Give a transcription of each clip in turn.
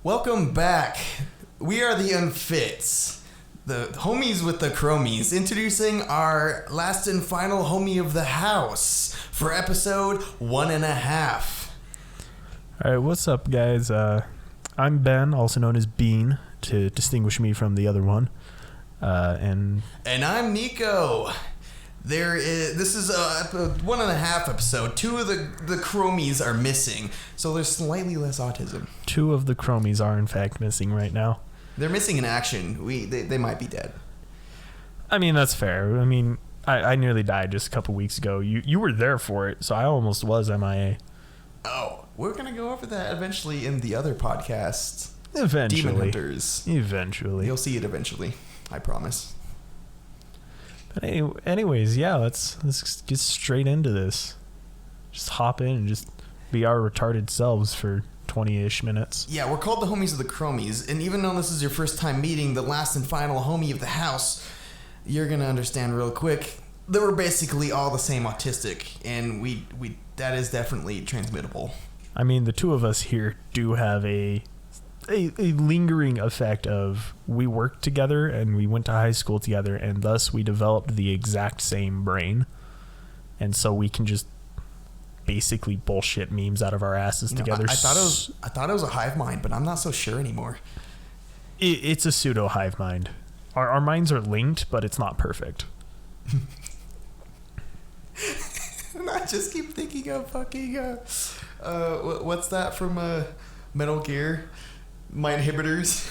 Welcome back. We are the Unfits, the homies with the Chromies, introducing our last and final homie of the house for episode 1.5. All right, what's up, guys? I'm Ben, also known as Bean, to distinguish me from the other one. And I'm Nico. This is a 1.5 episode. 2 of the Chromies are missing, so there's slightly less autism. 2 of the Chromies are in fact missing right now. They're missing in action. They might be dead. I mean, that's fair. I mean, I nearly died just a couple weeks ago. You were there for it, so I almost was MIA. Oh, we're gonna go over that eventually in the other podcast. Eventually. Demon Hunters. Eventually. You'll see it eventually. I promise. But anyways, yeah, let's get straight into this. Just hop in and just be our retarded selves for 20-ish minutes. Yeah, we're called the homies of the Chromies, and even though this is your first time meeting the last and final homie of the house, you're gonna understand real quick that we're basically all the same autistic, and we that is definitely transmittable. I mean, the 2 of us here do have a lingering effect of we worked together and we went to high school together, and thus we developed the exact same brain, and so we can just basically bullshit memes out of our asses together. I thought it was a hive mind, but I'm not so sure anymore. It's a pseudo hive mind. Our minds are linked, but it's not perfect. And I just keep thinking of fucking what's that from Metal Gear? My inhibitors.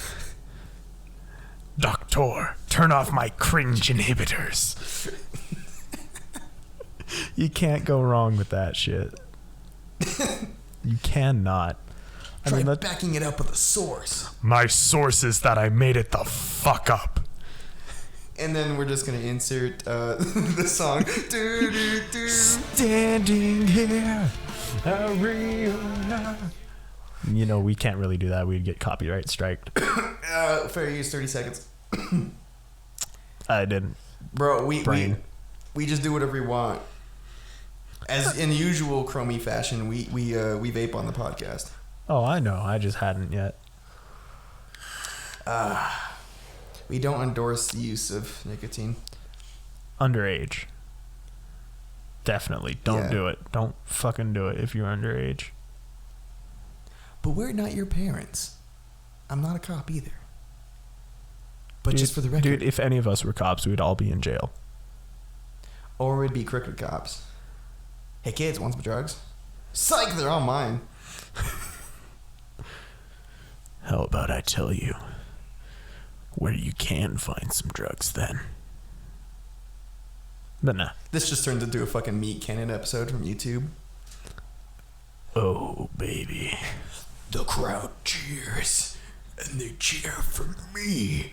Doctor, turn off my cringe inhibitors. You can't go wrong with that shit. You cannot. Try backing it up with a source. My source is that I made it the fuck up. And then we're just gonna insert the song. Do, do, do. Standing here, I realize. You know, we can't really do that. We'd get copyright striked. Fair use, 30 seconds. I didn't. Bro, we just do whatever we want. As in usual chromie fashion, we vape on the podcast. Oh, I know. I just hadn't yet. We don't endorse the use of nicotine. Underage. Definitely. Don't do it. Don't fucking do it if you're underage. But we're not your parents. I'm not a cop either. But Dude, just for the record. Dude, if any of us were cops, we'd all be in jail. Or we'd be crooked cops. Hey kids, want some drugs? Psych, they're all mine. How about I tell you where you can find some drugs then? But nah. This just turned into a fucking meat cannon episode from YouTube. Oh, baby. The crowd cheers, and they cheer for me.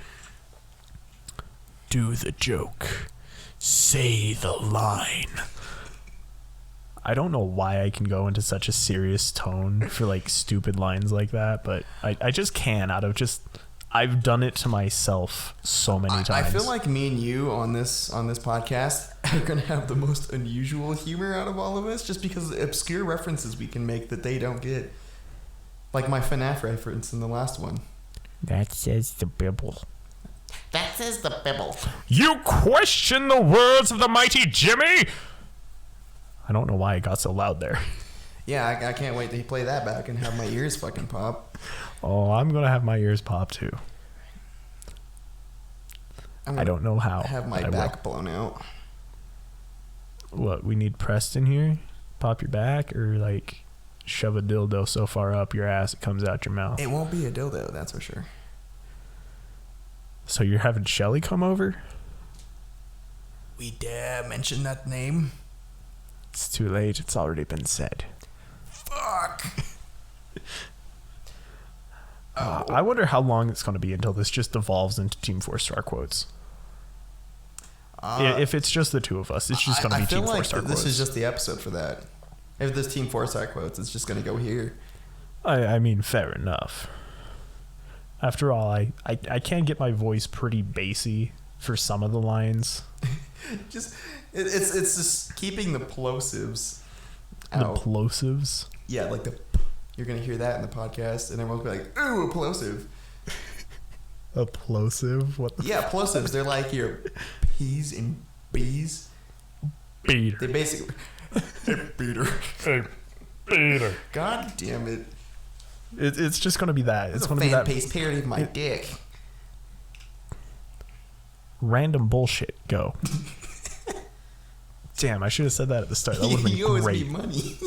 Do the joke. Say the line. I don't know why I can go into such a serious tone for like stupid lines like that, but I just can I've done it to myself so many times. I feel like me and you on this podcast are gonna have the most unusual humor out of all of us, just because of the obscure references we can make that they don't get. Like my FNAF reference in the last one. That says the Bible. That says the Bible. You question the words of the mighty Jimmy? I don't know why it got so loud there. Yeah, I can't wait to play that back and have my ears fucking pop. Oh, I'm going to have my ears pop too. I don't know how. Have my back blown out. What, we need Preston here? Pop your back, or like shove a dildo so far up your ass it comes out your mouth? It won't be a dildo, that's for sure. So you're having Shelly come over? We dare mention that name? It's too late. It's already been said. Fuck. I wonder how long it's going to be until this just devolves into Team 4-star quotes. If it's just the 2 of us, it's just going to be Team 4-star quotes. This is just the episode for that. If this Team 4-star quotes, it's just going to go here. I mean, fair enough. After all, I can get my voice pretty bassy for some of the lines. It's just keeping the plosives out. The plosives? Yeah, like the You're going to hear that in the podcast, and everyone's going to be like, ooh, plosive. A plosive? What the Yeah, plosives. They're like your P's and B's. Beater. They basically... Hey, Peter. Hey, Peter. God damn it. It's just going to be that. It's going to be fan that paste parody of my dick. Random bullshit. Go. Damn, I should have said that at the start. That would have been You always great. need money.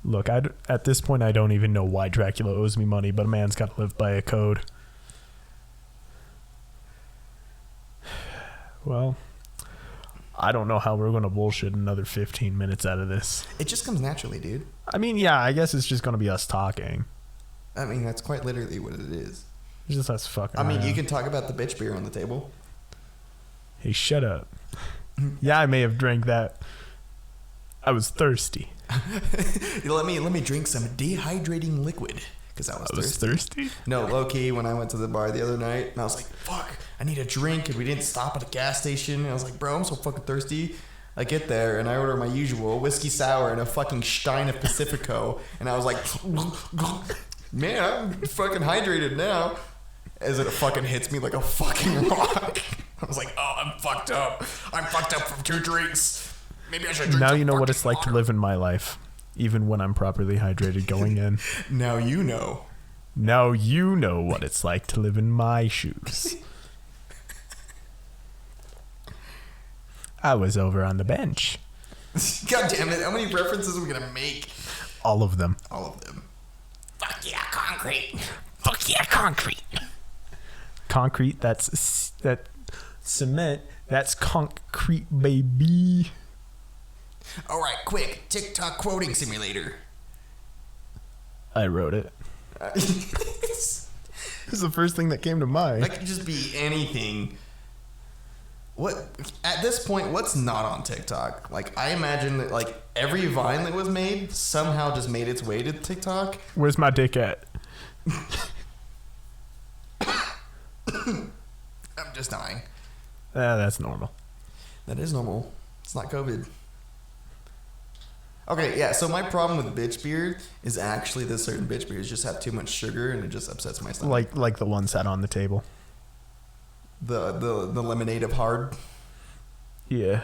Look, at this point, I don't even know why Dracula owes me money, but a man's got to live by a code. Well, I don't know how we're going to bullshit another 15 minutes out of this. It just comes naturally, dude. I mean, yeah, I guess it's just going to be us talking. I mean, that's quite literally what it is. It's just us fucking I mean, around. you can talk about the bitch beer on the table. Hey, shut up. Yeah, I may have drank that. I was thirsty. let me drink some dehydrating liquid because I was thirsty. No, low key, when I went to the bar the other night, and I was like, fuck, I need a drink, and we didn't stop at a gas station, and I was like, bro, I'm so fucking thirsty. I get there, and I order my usual whiskey sour and a fucking stein of Pacifico, and I was like, man, I'm fucking hydrated now. As it fucking hits me like a fucking rock. I was like, oh, I'm fucked up. I'm fucked up from 2 drinks. Maybe I should drink Now some you know what fucking it's like water. to live in my life, even when I'm properly hydrated going in. Now you know. Now you know what it's like to live in my shoes. I was over on the bench. God damn it. How many references are we going to make? All of them. All of them. Fuck yeah, concrete. Fuck yeah, concrete. Concrete, that cement, that's concrete, baby. All right, quick. TikTok quoting simulator. I wrote it. This is the first thing that came to mind. That could just be anything. What at this point, what's not on TikTok? Like, I imagine that like every Vine that was made somehow just made its way to TikTok. Where's my dick at? I'm just dying. That's normal. That is normal. It's not COVID. Okay, yeah, so my problem with bitch beer is actually that certain bitch beers just have too much sugar and it just upsets my stomach. Like the one sat on the table. The lemonade of hard. Yeah.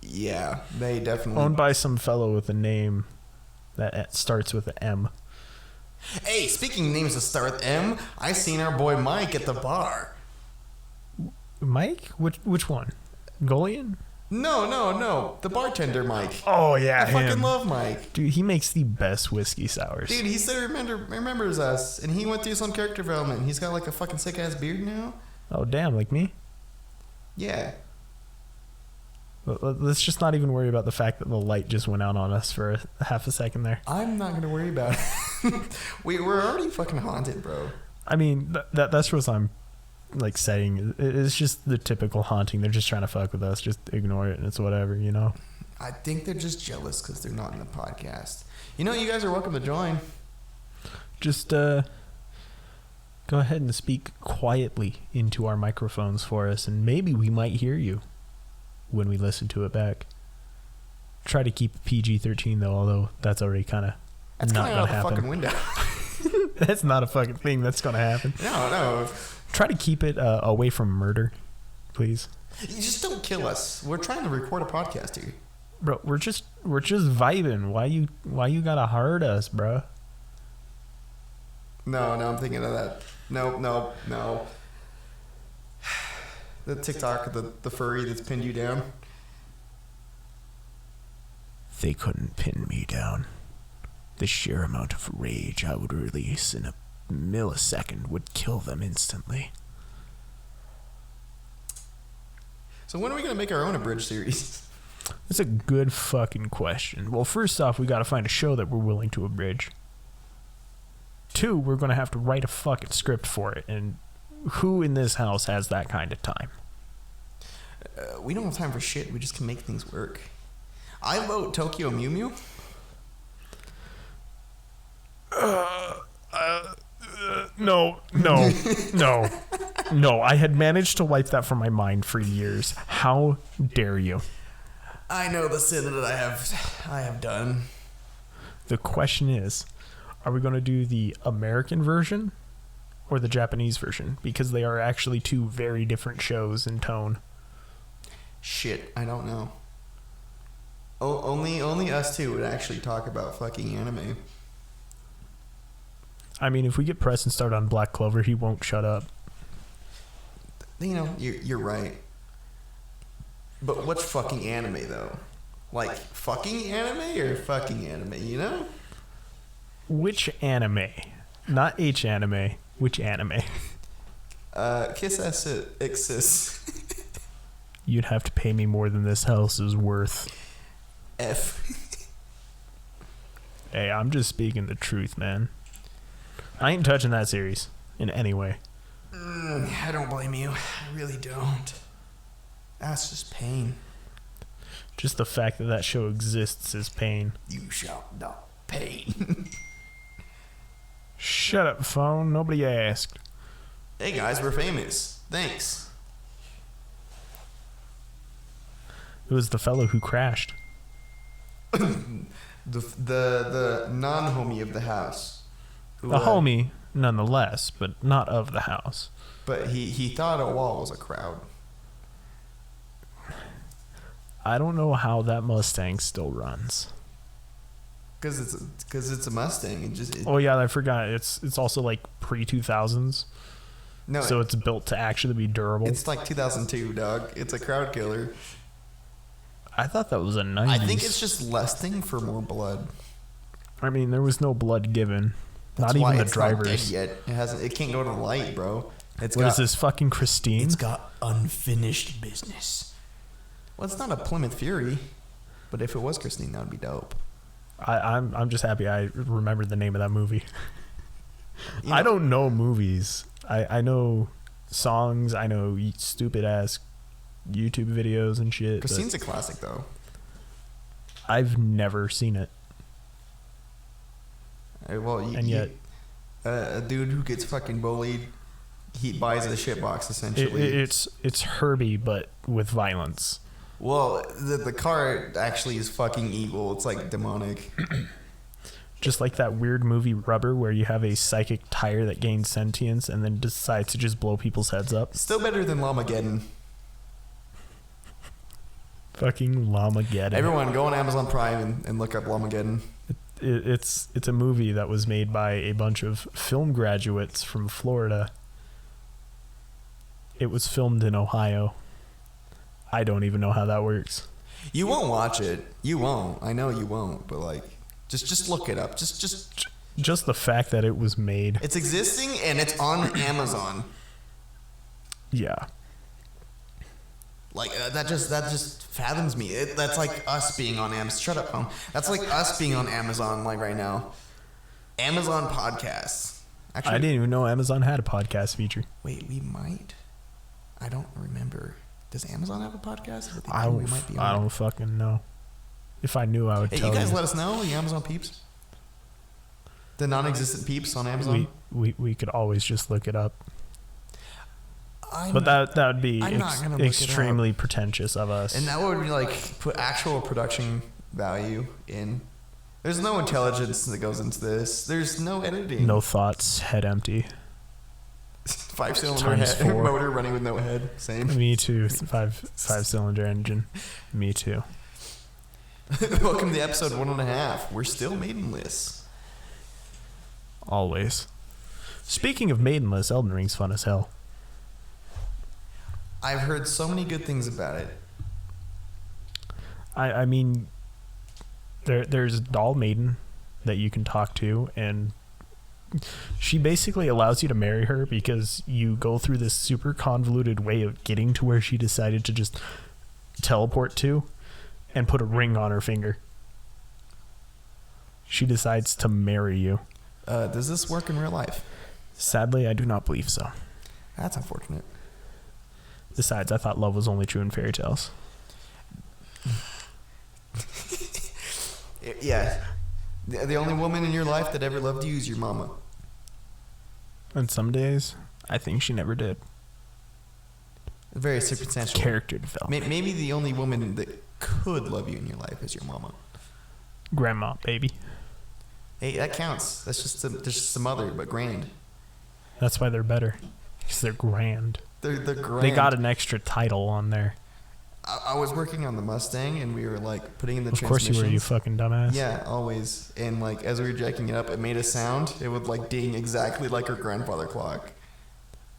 Yeah, they definitely. Owned by some fellow with a name that starts with an M. Hey, speaking of names that start with M, I seen our boy Mike at the bar. Mike? Which one? Golian? No. The bartender Mike. Oh, yeah, I fucking him. love Mike. Dude, he makes the best whiskey sours. Dude, he said remembers us, and he went through some character development. He's got like a fucking sick ass beard now. Oh, damn, like me? Yeah. Let's just not even worry about the fact that the light just went out on us for half a second there. I'm not gonna worry about it. We're already fucking haunted, bro. I mean, that's what I'm like saying. It's just the typical haunting. They're just trying to fuck with us. Just ignore it and it's whatever, you know? I think they're just jealous because they're not in the podcast. You know, you guys are welcome to join. Just go ahead and speak quietly into our microphones for us, and maybe we might hear you when we listen to it back. Try to keep PG-13 though, although that's already kind of not out gonna of the happen. fucking window. That's not a fucking thing that's gonna happen. No. Try to keep it away from murder, please. You just don't kill us. We're trying to record a podcast here. Bro, we're just vibing. Why you gotta hurt us, bro? No, I'm thinking of that. No. The TikTok, the furry that's pinned you down. They couldn't pin me down. The sheer amount of rage I would release in a millisecond would kill them instantly. So when are we gonna make our own abridged series? That's a good fucking question. Well, first off, we gotta find a show that we're willing to abridge. 2, we're gonna have to write a fucking script for it, and who in this house has that kind of time? We don't have time for shit. We just can make things work. I vote Tokyo Mew Mew. No. I had managed to wipe that from my mind for years. How dare you? I know the sin that I have done. The question is, are we going to do the American version or the Japanese version? Because they are actually two very different shows in tone. Shit, I don't know. Only us two would actually talk about fucking anime. I mean, if we get Preston started on Black Clover, he won't shut up. You know, you're right. But what's fucking anime, though? Like, fucking anime or fucking anime, you know? Which anime? Not H anime. Which anime? Kiss ass exis. You'd have to pay me more than this house is worth. F. Hey, I'm just speaking the truth, man. I ain't touching that series in any way. I don't blame you. I really don't. That's just pain. Just the fact that that show exists is pain. You shall not pain. Shut up, phone. Nobody asked. Hey guys, we're famous. Thanks. It was the fellow who crashed. the non-homie of the house. Who, A homie, nonetheless, but not of the house. But he thought a wall was a crowd. I don't know how that Mustang still runs. Because it's a Mustang. Oh yeah, I forgot. It's also like pre-2000s. No, so it's built to actually be durable. It's like 2002, dog. It's a crowd killer. I thought that was a 90s. I think it's just lusting for more blood. I mean, there was no blood given. That's not why even the it's drivers. Not dead yet. It can't go to the light, bro. What is this, fucking Christine? It's got unfinished business. Well, it's not a Plymouth Fury, but if it was Christine, that would be dope. I'm just happy I remembered the name of that movie. You know, I don't know movies. I know songs. I know stupid ass YouTube videos and shit. Christine's a classic, though. I've never seen it. Well, yet a dude who gets fucking bullied, he buys a shitbox essentially. It's Herbie, but with violence. Well, the car actually is fucking evil. It's like demonic. Just like that weird movie Rubber, where you have a psychic tire that gains sentience and then decides to just blow people's heads up. Still better than Llamageddon. Fucking Llamageddon. Everyone, go on Amazon Prime and look up Llamageddon. It's a movie that was made by a bunch of film graduates from Florida. It was filmed in Ohio. I don't even know how that works. You won't watch it. You won't. I know you won't. But like, just look it up. Just the fact that it was made. It's existing and it's on Amazon. Yeah. Like that just fathoms me. That's like us being on Amazon. Shut up, home. That's like us being on Amazon like right now. Amazon podcasts. Actually, I didn't even know Amazon had a podcast feature. Wait, we might. I don't remember. Does Amazon have a podcast? I don't fucking know. If I knew, I would tell you. Hey, you guys let us know, the Amazon peeps. The non-existent peeps on Amazon. We could always just look it up. But that would be extremely pretentious of us. And that would be like put actual production value in. There's no intelligence that goes into this. There's no editing. No thoughts, head empty. 5-cylinder head, motor running with no head. Same. Me too. Five-cylinder engine. Me too. Welcome to episode 1.5. We're still maidenless. Always. Speaking of maidenless, Elden Ring's fun as hell. I've heard so many good things about it. I mean, there's Doll Maiden that you can talk to, and she basically allows you to marry her because you go through this super convoluted way of getting to where she decided to just teleport to and put a ring on her finger. She decides to marry you. Does this work in real life? Sadly, I do not believe so. That's unfortunate. Besides, I thought love was only true in fairy tales. Yeah. The only woman in your life that ever loved you is your mama. And some days, I think she never did. Very circumstantial. Character development. Maybe the only woman that could love you in your life is your mama. Grandma, baby. Hey, that counts. That's just a mother, but grand. That's why they're better. Because they're grand. They're grand. They got an extra title on there. I was working on the Mustang, and we were like putting in the transmissions. Of course you were, you fucking dumbass. Yeah, always. And like as we were jacking it up, it made a sound. It would like ding exactly like her grandfather clock.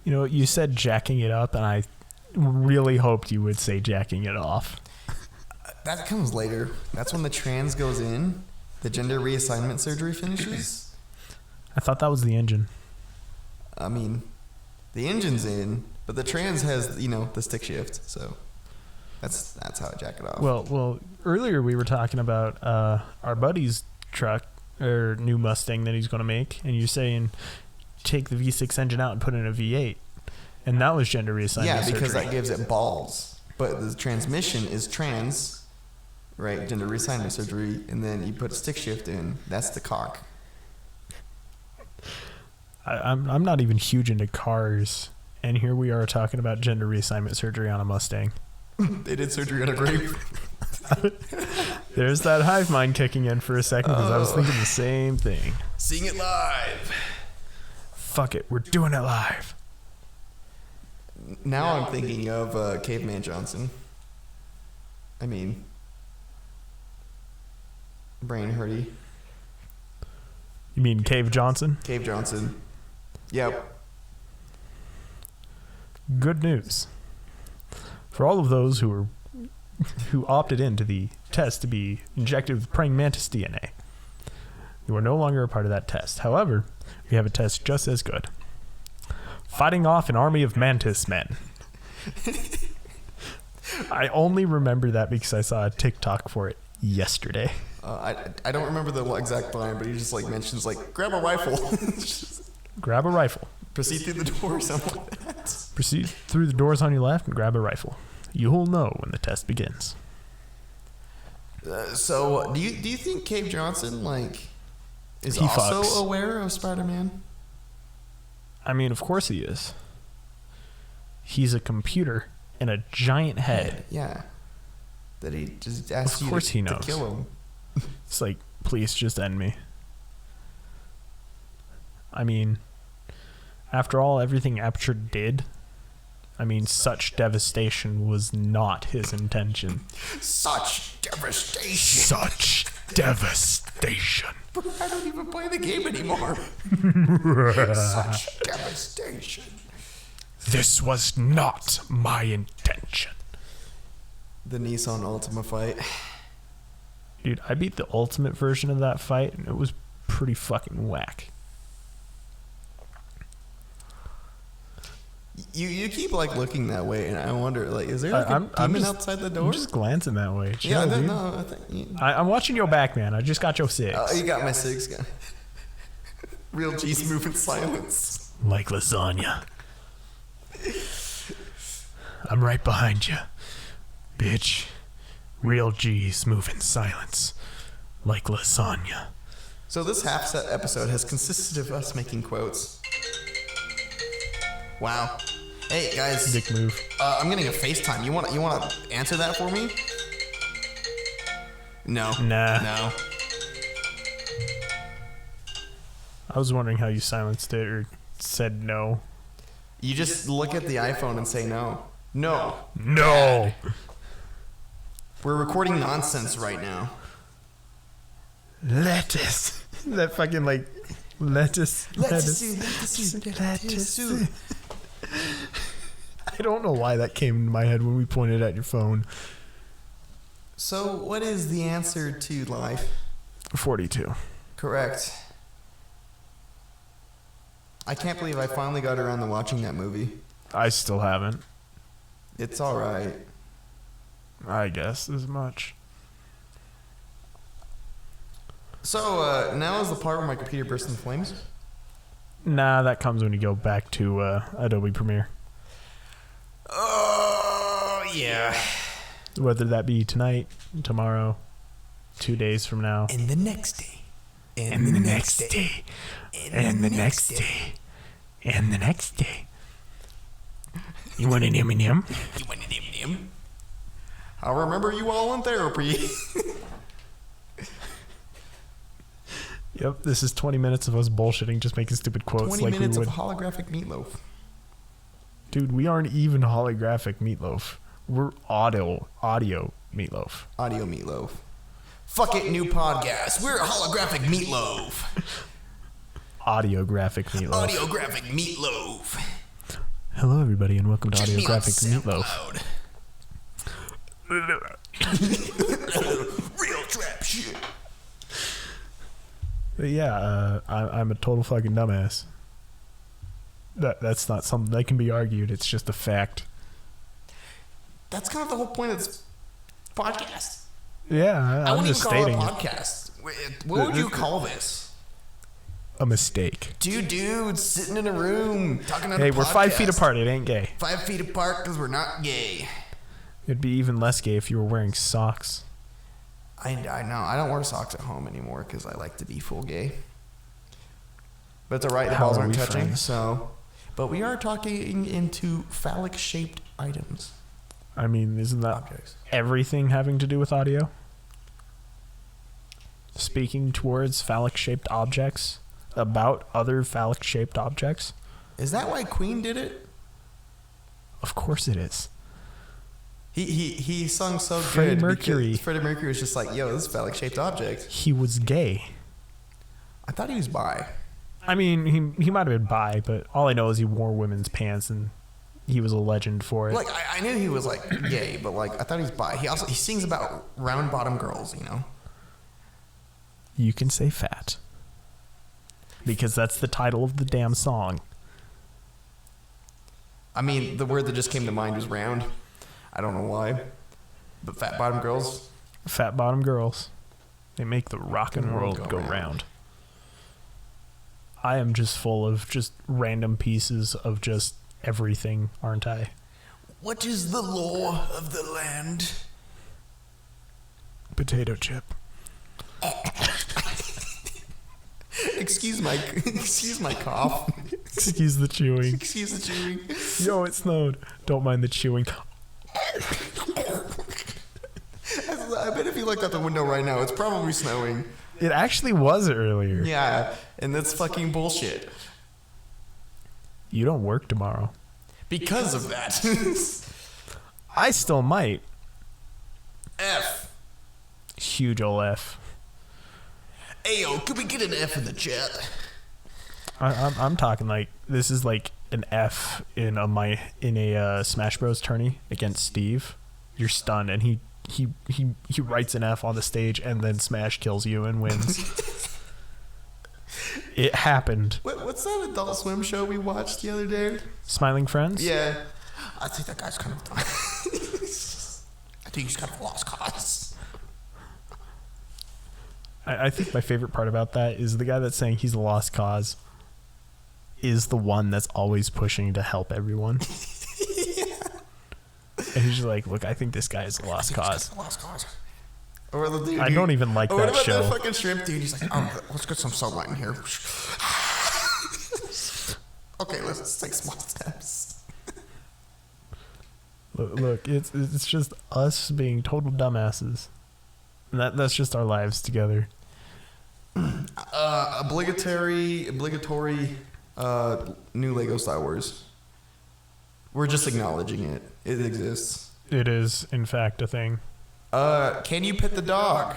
You know, you said jacking it up, and I really hoped you would say jacking it off. That comes later. That's when the trans goes in. The gender reassignment surgery finishes. I thought that was the engine. I mean, the engine's in, but the trans has, the stick shift. So that's how I jack it off. Well, earlier we were talking about our buddy's truck or new Mustang that he's going to make, and you're saying take the V6 engine out and put in a V8, and that was gender reassignment. Yeah, because surgery. that gives it balls. But the transmission is trans, right? Gender reassignment surgery, and then you put stick shift in. That's the cock. I'm not even huge into cars, and here we are talking about gender reassignment surgery on a Mustang. They did surgery on a grape. There's that hive mind kicking in for a second because I was thinking the same thing. Seeing it live. Fuck it, we're doing it live. Now I'm thinking of Caveman Johnson. I mean, brain hurty. You mean Cave Johnson? Cave Johnson. Yep. Good news. For all of those who opted into the test to be injected with praying mantis DNA, you are no longer a part of that test. However, we have a test just as good. Fighting off an army of mantis men. I only remember that because I saw a TikTok for it yesterday. I don't remember the exact line, but he just like mentions like grab a rifle. Grab a rifle. Proceed through the door, something like that. Proceed through the doors on your left and grab a rifle. You'll know when the test begins. So, do you think Cave Johnson is He also fucks. aware of Spider-Man? I mean, of course he is. He's a computer in a giant head. Yeah. That he just asked Of you course he to knows. kill him. It's like, please just end me. I mean, after all, everything Aperture did, I mean, such devastation was not his intention. Such devastation. Such devastation. I don't even play the game anymore. Such devastation. This was not my intention. The Nissan Altima fight. Dude, I beat the ultimate version of that fight, and it was pretty fucking whack. You keep looking that way, and I wonder is there a demon outside the door? I'm just glancing that way. Chill, Yeah, dude. no, I think I'm watching your back, man. I just got your 6. oh, you got my 6 guy. Real G's move in silence. Like lasagna. I'm right behind you, bitch. Real G's move in silence, like lasagna. So this half-set episode has consisted of us making quotes. Wow. Hey guys, Dick move. I'm getting a FaceTime. You want to answer that for me? No. Nah. No. I was wondering how you silenced it or said no. You just look at the iPhone and say no. No. No. We're recording nonsense right now. Lettuce. That fucking lettuce. I don't know why that came into my head when we pointed at your phone. So, what is the answer to life? 42. Correct. I can't believe I finally got around to watching that movie. I still haven't. It's alright. I guess as much. So, now is the part where my computer bursts into flames? Nah, that comes when you go back to Adobe Premiere. Oh, yeah. Whether that be tonight, tomorrow, 2 days from now. And the next day. And the next day. And the next day. And the next day. You want an M&M? You want an M&M? I'll remember you all in therapy. Yep, this is 20 minutes of us bullshitting, just making stupid quotes 20 like minutes we would. of holographic meatloaf. Dude, we aren't even holographic meatloaf. We're audio meatloaf. Audio meatloaf. Fuck it, new podcast. We're holographic meatloaf. Audiographic meatloaf. Audiographic meatloaf. Hello, everybody, and welcome to Check me out, Audiographic SoundCloud. Real trap shit. But yeah, I'm a total fucking dumbass. That's not something that can be argued. It's just a fact. That's kind of the whole point of this podcast. Yeah, I'm just stating I wouldn't even call it a podcast. What would you call this? a mistake. Two dudes sitting in a room talking on Hey, a podcast. we're 5 feet apart. It ain't gay. 5 feet apart because we're not gay. It'd be even less gay if you were wearing socks. I know. I don't wear socks at home anymore because I like to be full gay. But it's alright. The How balls are aren't we touching. friends? So, but we are talking into phallic-shaped items. I mean, isn't that Objects. everything having to do with audio? Speaking towards phallic-shaped objects, about other phallic-shaped objects? Is that why Queen did it? Of course it is. He sung so Freddie good. Mercury. because Freddie Mercury was just like, yo, this is a phallic-shaped object. He was gay. I thought he was bi. I mean, he might have been bi, but all I know is he wore women's pants and he was a legend for it. Like, I knew he was, like, gay, but, like, I thought he was bi. He sings about round-bottom girls, you know? You can say fat. Because that's the title of the damn song. I mean, the word that just came to mind was round. I don't know why. But fat-bottom girls? Fat bottom girls. They make the rockin' world go round. I am just full of just random pieces of just everything, aren't I? What is the law of the land? Potato chip. Excuse my cough. Excuse the chewing. Excuse the chewing. Yo, it snowed. Don't mind the chewing. I bet if you looked out the window right now, it's probably snowing. It actually was earlier. Yeah, and that's fucking bullshit. You don't work tomorrow. Because of that. I still might. F. Huge ol' F. Ayo, could we get an F in the chat? I'm talking like this is like an F in a Smash Bros tourney against Steve. You're stunned, and he writes an F on the stage, and then Smash kills you and wins. It happened. What's that Adult Swim show we watched the other day? Smiling Friends? Yeah. I think that guy's kind of dumb. I think he's kind of a lost cause. I think my favorite part about that is the guy that's saying he's a lost cause is the one that's always pushing to help everyone. Yeah. And he's just like, look, I think this guy is a lost cause. Lost cause. Or the dude. I don't even like what that about show. that fucking shrimp dude? He's like, oh, let's get some sunlight in here. Okay, let's take small steps. Look, it's just us being total dumbasses. And that's just our lives together. Obligatory new Lego Star Wars. We're just acknowledging it. It exists. It is, in fact, a thing. Can you pet the dog?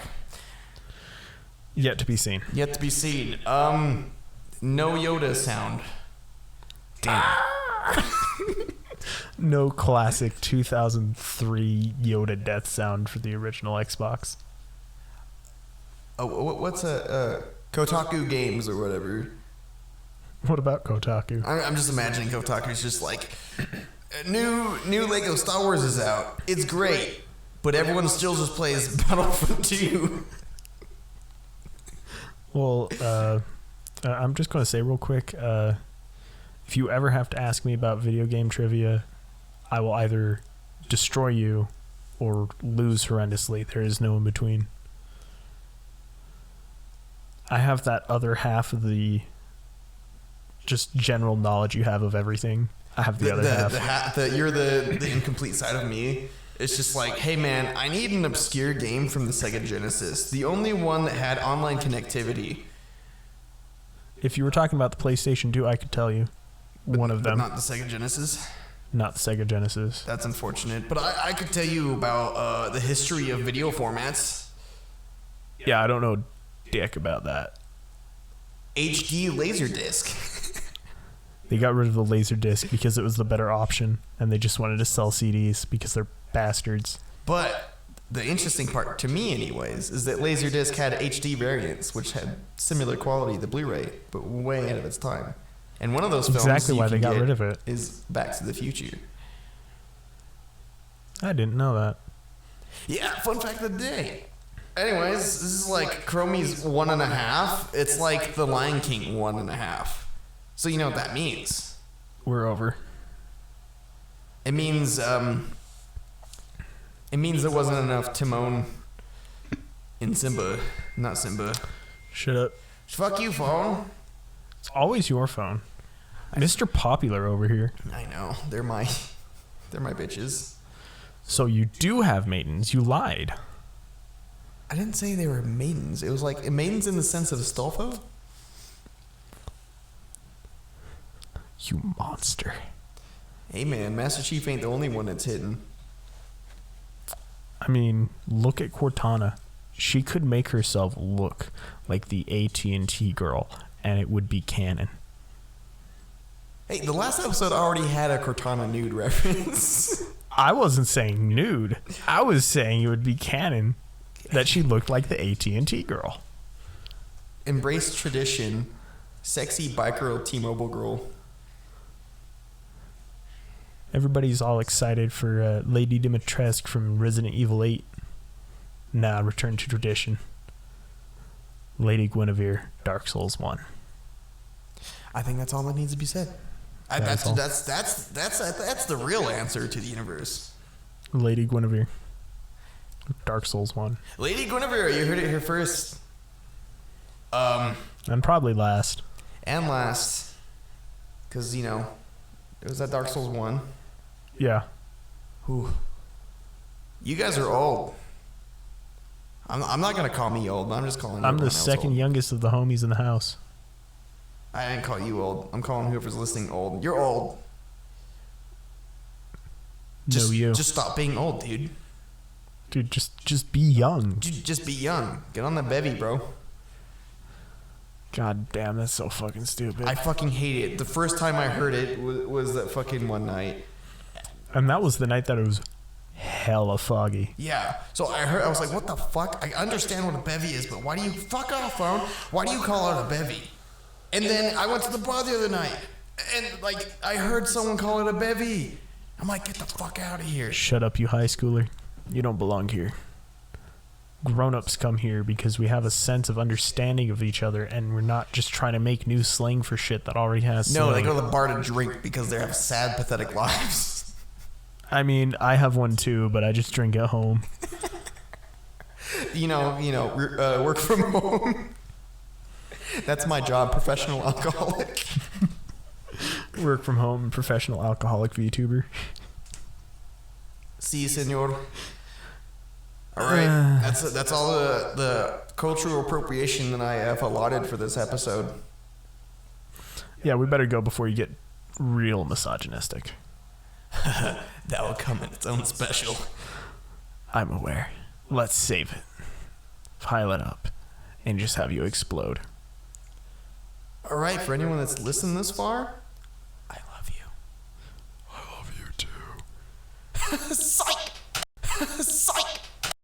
Yet to be seen. Yet to be seen. No Yoda sound. Damn. No classic 2003 Yoda death sound for the original Xbox. Oh, what's Kotaku Games or whatever? What about Kotaku? I'm just imagining Kotaku's just like, new Lego Star Wars is out. It's great, but everyone still just plays Battlefront 2. Well, I'm just going to say real quick, if you ever have to ask me about video game trivia, I will either destroy you or lose horrendously. There is no in between. I have that other half of the just general knowledge you have of everything. I have the other half. You're the incomplete side of me. It's just like, hey man, I need an obscure game from the Sega Genesis. The only one that had online connectivity. If you were talking about the PlayStation 2, I could tell you one of them. Not the Sega Genesis. Not the Sega Genesis. That's unfortunate. But I could tell you about the history of video formats. Yeah, I don't know dick about that. HD Laserdisc. They got rid of the Laserdisc because it was the better option, and they just wanted to sell CDs because they're bastards. But the interesting part, to me anyways, is that Laserdisc had HD variants, which had similar quality to Blu-ray, but way ahead of its time. And one of those films exactly why they got rid of it is Back to the Future. I didn't know that. Yeah, fun fact of the day. Anyways, this is like Chromies 1.5. It's like the Lion King 1.5. So you know what that means. We're over. It means there wasn't enough Timon in Simba. Not Simba. Shut up. Fuck you, phone. It's always your phone. Mr. Popular over here. I know. They're my bitches. So you do have maidens. You lied. I didn't say they were maidens. It was like maidens in the sense of Astolfo. You monster. Hey man, Master Chief ain't the only one that's hidden. I mean, look at Cortana. She could make herself look like the AT&T girl, and it would be canon. Hey, the last episode already had a Cortana nude reference. I wasn't saying nude. I was saying it would be canon that she looked like the AT&T girl. Embrace tradition. Sexy biker T-Mobile girl. Everybody's all excited for Lady Dimitrescu from Resident Evil 8. Nah, return to tradition. Lady Guinevere, Dark Souls 1. I think that's all that needs to be said. That's the real answer to the universe. Lady Guinevere, Dark Souls 1. Lady Guinevere, you heard it here first. And probably last. And last. Because, you know, it was that Dark Souls 1. Yeah. Whew. You guys are old. I'm not going to call me old, but I'm just calling I'm the second old. youngest of the homies in the house. I didn't call you old. I'm calling whoever's listening old. You're old. Just stop being old, dude. Dude, just be young. Dude, just be young. Get on the bevy, bro. God damn, that's so fucking stupid. I fucking hate it. The first time I heard it was that fucking one night. And that was the night that it was hella foggy. Yeah. So I was like, what the fuck? I understand what a bevy is, but why do you fuck off, phone? Why do you call it a bevy? And then I went to the bar the other night, and like I heard someone call it a bevy. I'm like, get the fuck out of here. Shut up, you high schooler. You don't belong here. Grown-ups come here because we have a sense of understanding of each other, and we're not just trying to make new slang for shit that already has No, slang. they go to the bar to drink because they have sad, pathetic lives. I mean, I have one too, but I just drink at home. Work from home. That's my job, professional alcoholic. Work from home, professional alcoholic VTuber. See, senor. All right, that's all the cultural appropriation that I have allotted for this episode. Yeah, we better go before you get real misogynistic. That will come in its own special. I'm aware. Let's save it. Pile it up, and just have you explode. All right, for anyone that's listened this far,